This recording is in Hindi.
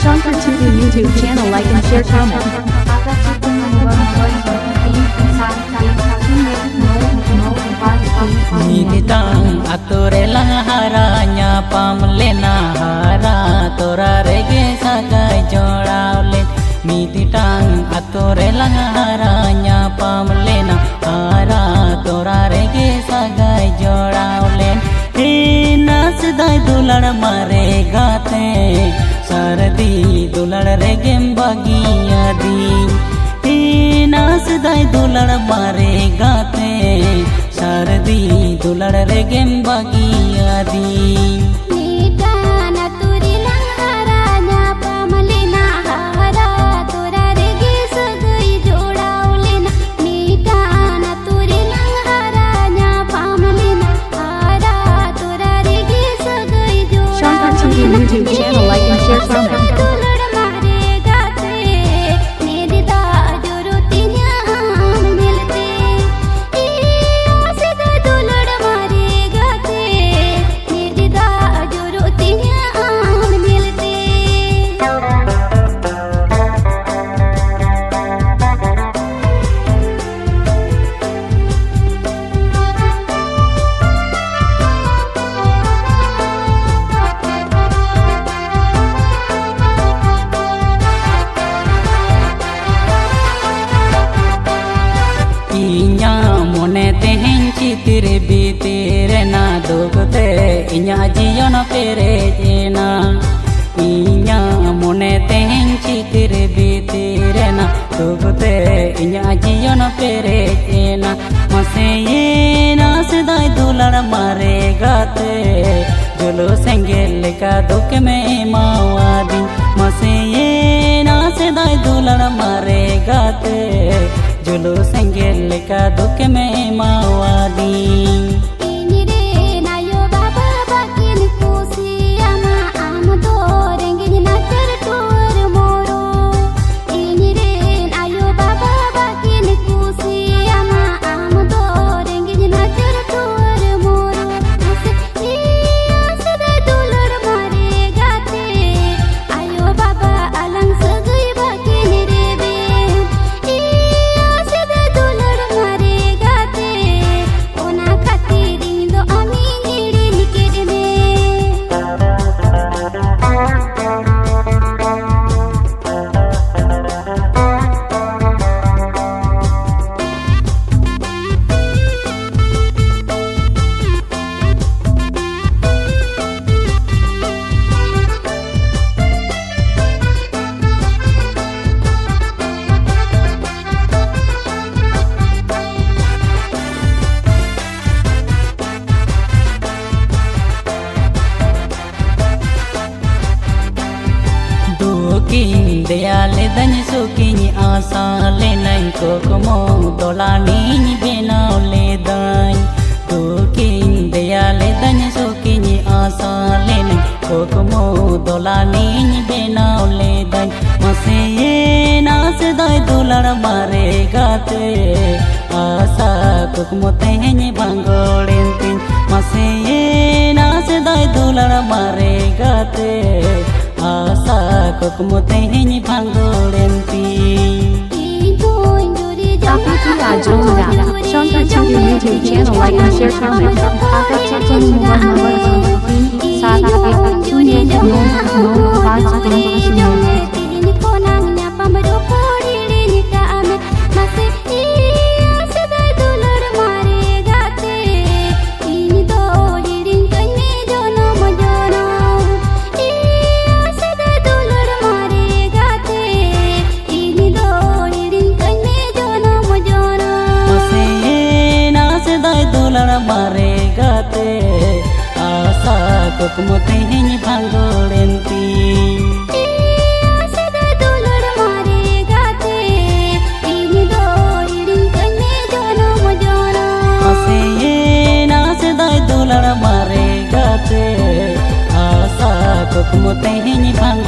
Shankar TV YouTube channel, like and share, comment. Niditang atore haranya pamlena hara tora rege sagai joraulen. Niditang atore haranya pamlena hara tora rege sagai joraulen. Nas dai dular mare gate sardi dular regem bagiya di nas dai dular mare gate sardi dular regem bagiya di YouTube channel, like and share, comment. चित्र बीतेरे ना दुखते इन्या जीवन पेरे जेना इन्या मोने तेहन चित्र बीतेरे ना दुखते इन्या जीवन पेरे जेना मसे ये ना सदाई दुलर मारे गाते जुलो संगेल का दुख में मावादी मसे ये ना सदाई दुलर मारे गाते जुलो संगेल का दुख में मावादी दयाले दन सुकिनी आशा ले नहीं को कमो दोलानी बेनाव ले दाई तो किन दयाले दन सुकिनी आशा ले नहीं को कमो दोलानी बेनाव ले दाई मसे ये नास दाई दुलर मारे गाते आशा कुकमो तेहनी बांगोड़ेंती मसे ये नास दाई दुलर मारे गाते आशा कुकमो तेहनी बांगोड़ेंती Shankar TV YouTube channel, like and share, comment. मारे गाते आशा कुकमो तेहनी बांगोड़ेंती kukmu teheny bang